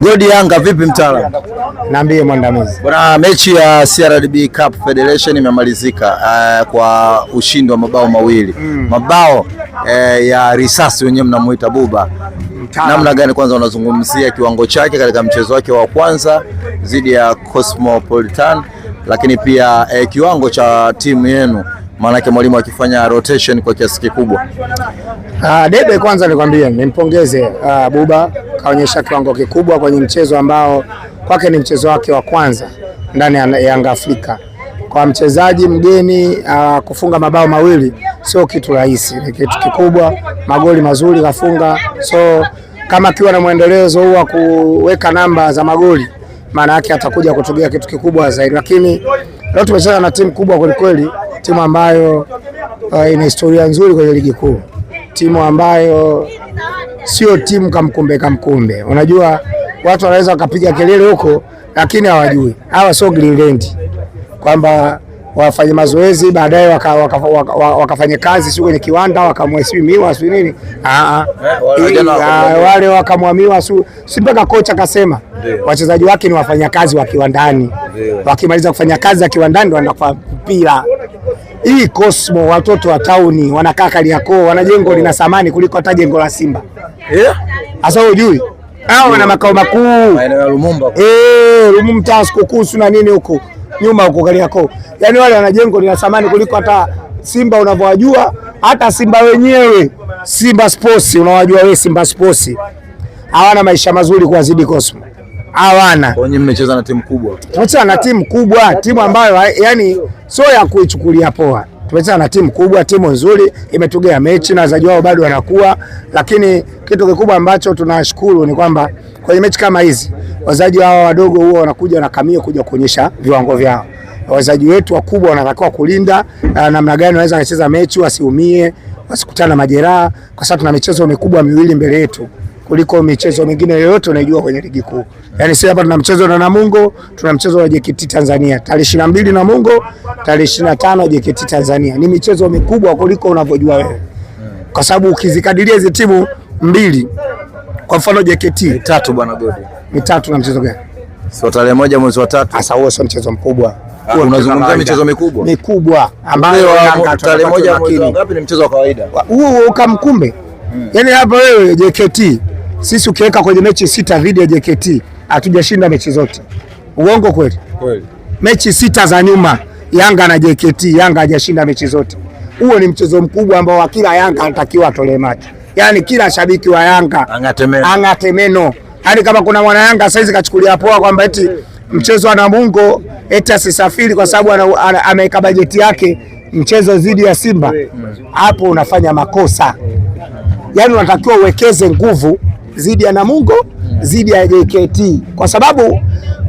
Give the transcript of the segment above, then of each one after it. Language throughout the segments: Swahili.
Godi Yanga vipi mtaalamu? Niambie mwandamizi. Bwana, mechi ya CRDB Cup Federation imemalizika kwa ushindi wa mabao mawili. Mabao ya risasi wenyewe mnamuita Buba. Namna gani kwanza unazungumzia kiwango chake katika mchezo wake wa kwanza dhidi ya Cosmopolitan, lakini pia kiwango cha timu yenu, maanake mwalimu akifanya rotation kwa kiasi kikubwa? Debe, kwanza nikwambie nimpongeze Buba, kaonyesha kiwango kikubwa kwenye mchezo ambao kwake ni mchezo wake wa kwanza ndani ya Yanga Afrika. Kwa mchezaji mgeni kufunga mabao mawili sio kitu rahisi, ni kitu kikubwa. Magoli mazuri kafunga, so kama akiwa na muendelezo huu wa kuweka namba za magoli, maana yake atakuja kutugea kitu kikubwa zaidi. Lakini leo tumecheza na timu kubwa kweli, timu ambayo ina historia nzuri kwenye ligi kuu, timu ambayo sio timu kamkumbe. Unajua watu wanaweza wakapiga kelele huko, lakini hawajui hawa sio Greenland, kwamba wafanye mazoezi baadaye wakafanye kazi sio kwenye kiwanda wakamheshimiwa sio nini. Wale wakamwamiwa si mpaka kocha kasema wachezaji wake ni wafanyakazi wa kiwandani, wakimaliza kufanya kazi za kiwandani ndio wanakuwa mpira. Hii Cosmo, watoto wa tauni wanakaa Kariakoo, wana jengo lina thamani kuliko hata jengo la Simba. Sasa hujui hao wana makao makuu maeneo ya Lumumba. Lumumba Sikukuu na nini huko nyuma huko Kariakoo. Yaani wale wana jengo lina thamani kuliko hata Simba unavyowajua, hata Simba wenyewe. Simba Sports unawajua wewe, Simba Sports hawana maisha mazuri kuwazidi Cosmo. Hawana. Kwa nini mmecheza na timu kubwa? Tumecheza na timu kubwa, timu ambayo yani sio ya kuichukulia poa. Tumecheza na timu kubwa, timu nzuri, imetugea mechi na wachezaji wao bado wanakuwa, lakini kitu kikubwa ambacho tunashukuru ni kwamba kwenye mechi kama hizi wachezaji hao wadogo huwa wanakuja na kamio kuja kuonyesha viwango vyao. Wachezaji wetu wakubwa wanatakiwa kulinda namna gani wanaweza kucheza mechi wasiumie, wasikutane na majeraha, kwa sababu tuna michezo mikubwa miwili mbele yetu kuliko michezo mingine yoyote unajua kwenye ligi kuu. Yaani sisi hapa tuna mchezo na Namungo, tuna mchezo wa JKT Tanzania. Tarehe 22 Namungo, tarehe 25 JKT Tanzania. Ni michezo mikubwa kuliko unavyojua wewe. Kwa sababu ukizikadiria hizo timu mbili, kwa mfano JKT 3 bwana Godi. Ni 3 na mchezo gani? Sio tarehe 1 mwezi wa 3. Sasa huo sio mchezo mkubwa. Unazungumzia michezo mikubwa? Mikubwa ambayo tarehe 1 mwezi wa ngapi ni mchezo wa kawaida? Huo ukamkumbe. Yaani hapa wewe JKT, sisi ukiweka kwenye mechi 6 dhidi ya JKT, hatujashinda mechi zote. Uongo kweli? Kweli. Mechi 6 za nyuma Yanga na JKT, Yanga hajashinda mechi zote. Huo ni mchezo mkubwa ambao kila Yanga anatakiwa atolee macho. Yaani kila shabiki wa Yanga angatemeno. Yaani kama kuna mwana Yanga saizi kachukulia poa kwamba eti mchezo wa Namungo eti asisafiri kwa sababu ameweka bajeti yake mchezo dhidi ya Simba, hapo unafanya makosa. Yaani unatakiwa uwekeze nguvu zidi ya Namungo, zidi ya JKT, kwa sababu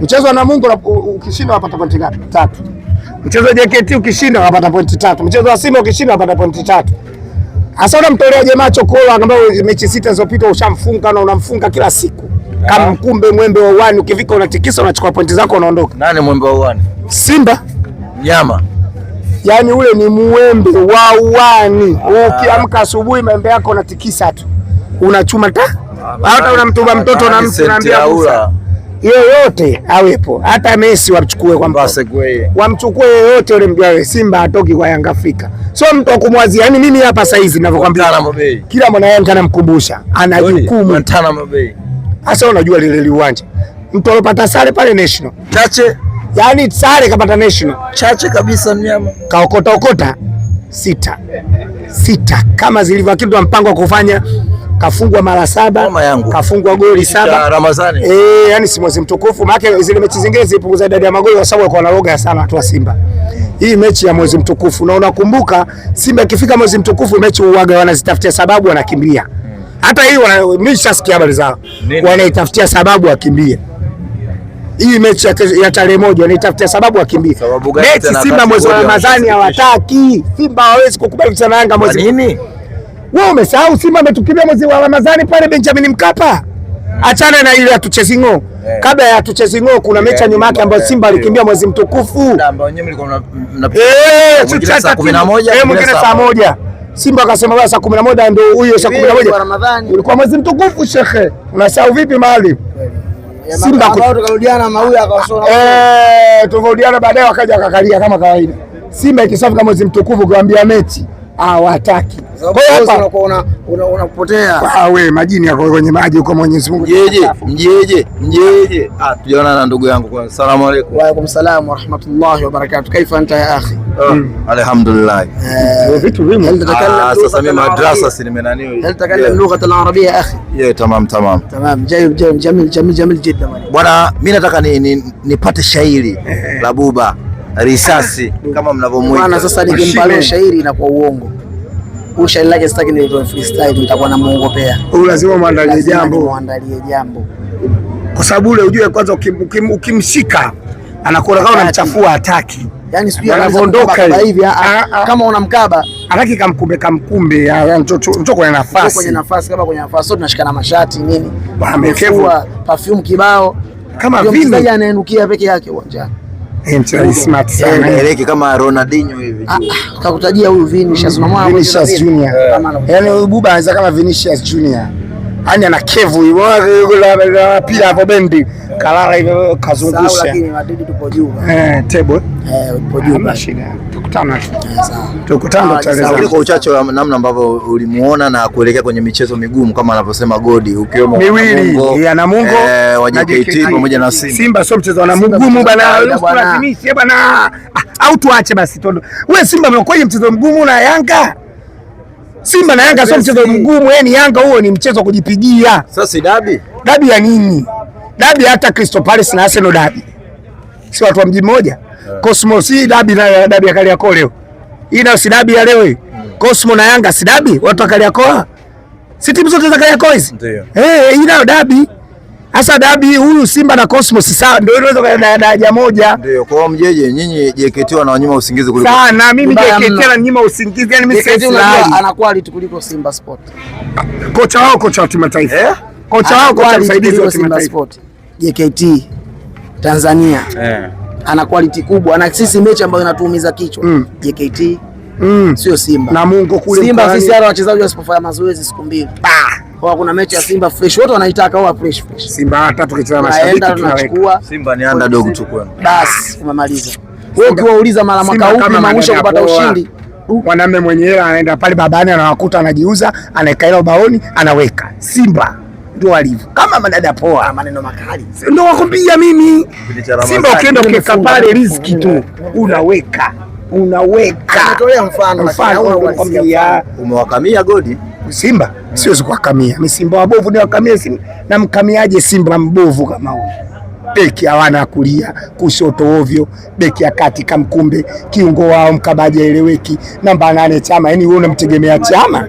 mchezo wa Namungo ukishinda unapata pointi ngapi? 3. Mchezo wa JKT ukishinda unapata pointi 3. Mchezo wa Simba ukishinda unapata pointi 3. Hasa unamtoleaje macho Kola ambaye mechi 6 zilizopita ushamfunga na unamfunga kila siku? Kama mkumbe mwembe wa uani, ukifika unatikisa unachukua pointi zako unaondoka. Nani mwembe wa uani? Simba. Nyama. Yaani ule ni mwembe wa uani. Ukiamka asubuhi membe yako unatikisa tu. Unachuma ta? Hata unamtuma mtoto na mtu anaambia busa. Yoyote awepo. Hata Messi wamchukue kwa mbase. Wamchukue yoyote ule mjao. Simba hatoki kwa Yanga Afrika. Sio mtu wa kumwazia. Yaani mimi hapa saa hizi ninavyokuambia. Kila mwana Yanga anamkumbusha. Ana jukumu. Tana Mabei. Sasa unajua lile uwanja. Mtu alopata sare pale National. Chache. Yaani sare kapata National. Chache kabisa mnyama. Kaokota 6 kama zilivyo kitu mpango wa kufanya. Kafungwa mara 7, kafungwa goli 7 Ramadhani. Yani si mwezi mtukufu, maana zile mechi zingine zipunguza idadi ya magoli kwa sababu walikuwa wanaloga sana watu wa Simba. Hii mechi ya mwezi mtukufu, na unakumbuka Simba ikifika mwezi mtukufu mechi uwaga wanazitafutia sababu wanakimbia. Hata hii nimeshasikia habari zao. Wanaitafutia sababu wakimbie. Hii mechi ya tarehe 1 wanaitafutia sababu wakimbie. Mechi Simba mwezi wa Ramadhani hawataki. Simba hawezi kukubali kucheza na Yanga mwezi. Nini? Wewe umesahau Simba ametukimbia mwezi wa Ramadhani pale Benjamin Mkapa. Achana na ile ya Tuchezingo. Kabla ya Tuchezingo kuna mechi nyuma yake ambayo Simba alikimbia mwezi mtukufu. Ambao nyinyi mlikuwa mnapiga saa 11, mwingine saa 1. Simba akasema basi saa 11 ndio huyo saa 11. Ulikuwa mwezi mtukufu shekhe. Unasahau vipi mahali? Simba tukarudiana Mauya akawasoma. Tukarudiana baadaye wakaja wakakalia kama kawaida. Simba ikisafika mwezi mtukufu kuambia mechi hawataki. Kwa hiyo hapa unapotea. Wewe majini yako kwenye maji huko Mwenyezi Mungu. Mjeje. Tujaona na ndugu yangu kwanza. Asalamu alaykum. Wa alaykum salaam wa rahmatullahi wa barakatuh. Kaifa anta ya akhi? Alhamdulillah. Vitu vingi. Sasa mimi madrasa si nimenaniwa. Hal tatakallam lugha al-arabia ya akhi? Tamam. Tamam, jamil jiddan. Bwana, mimi nataka nipate shairi la Buba risasi kama mnavyomuita. Bwana, sasa nikimpa shairi na kwa uongo. Shairi lake sitaki nitoe freestyle, nitakuwa na muongopea. Lazima muandalie jambo. Kwa sababu ule ujue kwanza ukimshika anakuona kama unamchafua hataki. Yaani sijui anaondoka hivi kama unamkaba, hataki kamkumbe, njoo kwenye nafasi. Kama kwenye nafasi sote tunashikana mashati nini? Amekevua perfume kibao. Kama vile mchezaji anaenukia peke yake uwanjani. Mchezaji smart sana. Eleke kama Ronaldinho hivi. Kakutajia huyu Vinicius unamwona Vinicius Junior. Yaani huyu Buba anaweza kama Vinicius Junior. Yaani ana kevu hiyo pila hapo bendi. Kalala hivyo kazungusha. Lakini Madrid tupo juu. Table. Tupo juu. Hamna shida. Tukutana. Kwa uchache wa namna ambavyo ulimuona na kuelekea kwenye michezo migumu kama anavyosema Godi, ukiwemo miwili ya Namungo wa JKT pamoja na Simba. Simba sio mchezo wa mgumu bana, usilazimishe bana. Au tuache basi tondo. Wewe Simba mnakoje mchezo mgumu na Yanga? Simba na Yanga sio mchezo mgumu, yani Yanga huo ni mchezo wa kujipigia. Sasa si dabi? Dabi ya nini? Dabi hata Crystal Palace na Arsenal dabi. Si watu wa mji mmoja. Cosmos si dabi na dabi ya Kariakoo leo. Hii na si dabi ya leo hii. Cosmo na Yanga si dabi, watu wa Kariakoo. Si timu zote za Kariakoo hizi. Ndio. Hii nayo dabi. Hasa dabi huyu Simba na Cosmos sawa ndio inaweza kwenda daraja moja. Ndio. Kwa mjeje nyinyi JKT wanawanyima usingizi kuliko. Sana mimi JKT ananyima usingizi, yani mimi sisi ana quality kuliko Simba Sport. Kocha wao kocha wa timu taifa. Kocha wao kocha msaidizi wa timu Sport. JKT Tanzania. Ana quality kubwa na sisi mechi ambayo inatuumiza kichwa. JKT sio Simba. Na Mungu kule Simba sisi hata wachezaji wasipofanya mazoezi siku mbili. Kwa kuna mechi ya Simba fresh wote wanaitaka wao fresh. Simba hata tukicheza mashabiki tunachukua. Simba ni underdog tu kwenu. Basi umemaliza. Wewe ukiwauliza mara mwaka upi maisha kupata ushindi. Mwanamume mwenye hela anaenda pale babani anawakuta anajiuza, anaeka hela ubaoni, anaweka. Simba ndio walivyo. Kama madada poa, maneno makali. Ndio wakwambia mimi. Simba ukienda ukeka pale riziki tu, unaweka. Anatolea mfano unakwambia umewakamia Godi. Simba siwezi kuwakamia. Mimi Simba wabovu ni wakamia Simba. Na mkamiaje Simba mbovu kama huyu? Beki hawana kulia, kushoto ovyo, beki ya kati kamkumbe, kiungo wao mkabaji eleweki, namba 8 Chama. Yaani wewe unamtegemea Chama?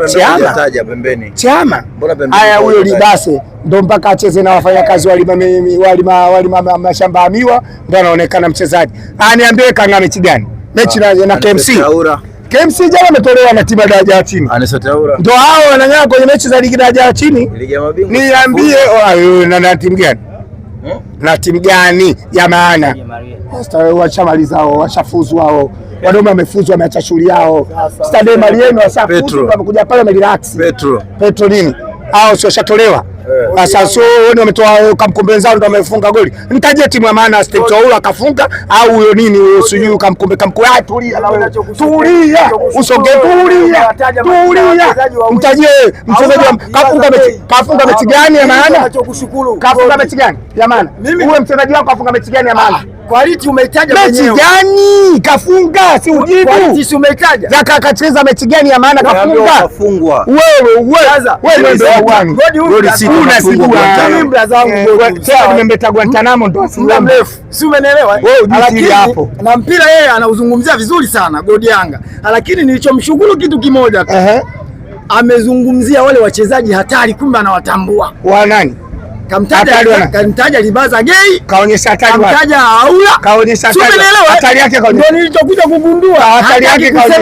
Chama taja pembeni. Chama. Haya huyo Libase ndo mpaka acheze na wafanyakazi walima mashamba ya miwa ndio anaonekana mchezaji. Niambie kanga mechi gani? Mechi na KMC. KMC jana ametolewa na timu daraja ya chini. Ndio hao wanang'aa kwenye mechi za ligi daraja ya chini. Niambie na timu gani? Na timu gani ya maana? Sasa washamaliza wao, washafuzu wao. Wanaume wamefuzu, wameacha shughuli yao. Stade Marieno wasafuzu, wamekuja pale wamerelax. Petro nini? Hao sio shatolewa. Sasa sio wao wametoa kamkombe wenzao ndio wamefunga goli. Nitajie timu ya maana Steve Toula akafunga au huyo nini usijui kamkombe tulia na wewe. Tulia. Usonge tulia. Nitajie mchezaji kafunga mechi gani ya maana? Kafunga mechi gani ya maana? Uwe mchezaji wako kafunga mechi gani ya maana? Quality umeitaja mwenyewe. Mechi gani? Kafunga si ujibu. Quality si umeitaja. Zaka kacheza mechi gani ya maana kafunga? Kafungwa. Wewe ndio wangu. Goli si unasijua. Sasa nimembeta Guantanamo ndo muda mrefu. Si umeelewa? Lakini hapo. Na mpira yeye anauzungumzia vizuri sana Godi Yanga. Lakini nilichomshukuru kitu kimoja tu. Amezungumzia wale wachezaji hatari kumbe anawatambua. Wa nani? Kamtaja Libaza Gay, kaonyesha hatari wapi? Kamtaja Aula, kaonyesha hatari yake kaonyesha. Ndio nilichokuja kugundua hatari yake kaonyesha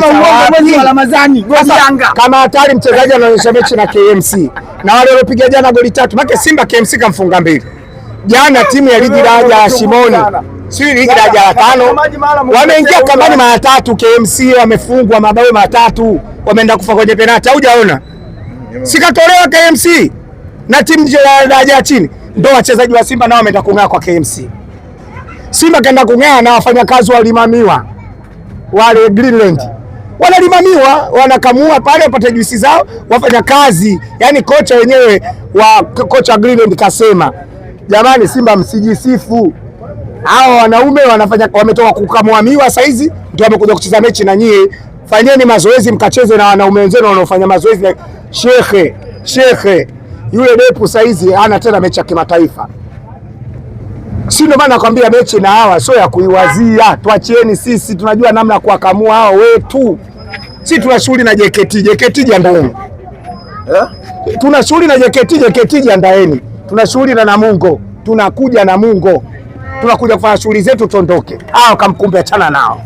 mwezi wa Ramadhani Godi Yanga. Kama hatari mchezaji anaonyesha mechi na KMC. Na wale waliopiga jana goli 3, maana Simba KMC kamfunga 2. Jana timu ya ligi daraja ya Shimoni, si ligi daraja la 5. Wameingia kambani mara 3 KMC wamefungwa mabao 3, wameenda kufa kwenye penalti. Hujaona? Sikatolewa KMC. Na timu ya daraja ya chini Ndio wachezaji wa Simba nao wameenda kung'aa kwa KMC. Simba kaenda kung'aa na wafanyakazi walimamiwa wale Greenland, wanalimamiwa, wanakamua pale wapate juisi zao, wafanya kazi. Yani kocha wenyewe wa kocha Greenland kasema, jamani Simba msijisifu, hao wanaume wanafanya, wametoka kukamua saizi ndio wamekuja kucheza mechi na nyie. Fanyeni mazoezi mkacheze na wanaume wenzenu wanaofanya mazoezi. Shekhe yule Depu saizi hana tena mechi ya kimataifa. Si ndio maana nakwambia mechi na hawa sio ya kuiwazia. Tuachieni sisi, tunajua namna ya kuwakamua hao wetu. Sisi tuna shughuli na JKT jiandaeni. Tuna shughuli na JKT jiandaeni. Tuna shughuli na Namungo. Tunakuja Namungo. Tunakuja kufanya shughuli zetu tuondoke. Hao kamkumbe achana nao.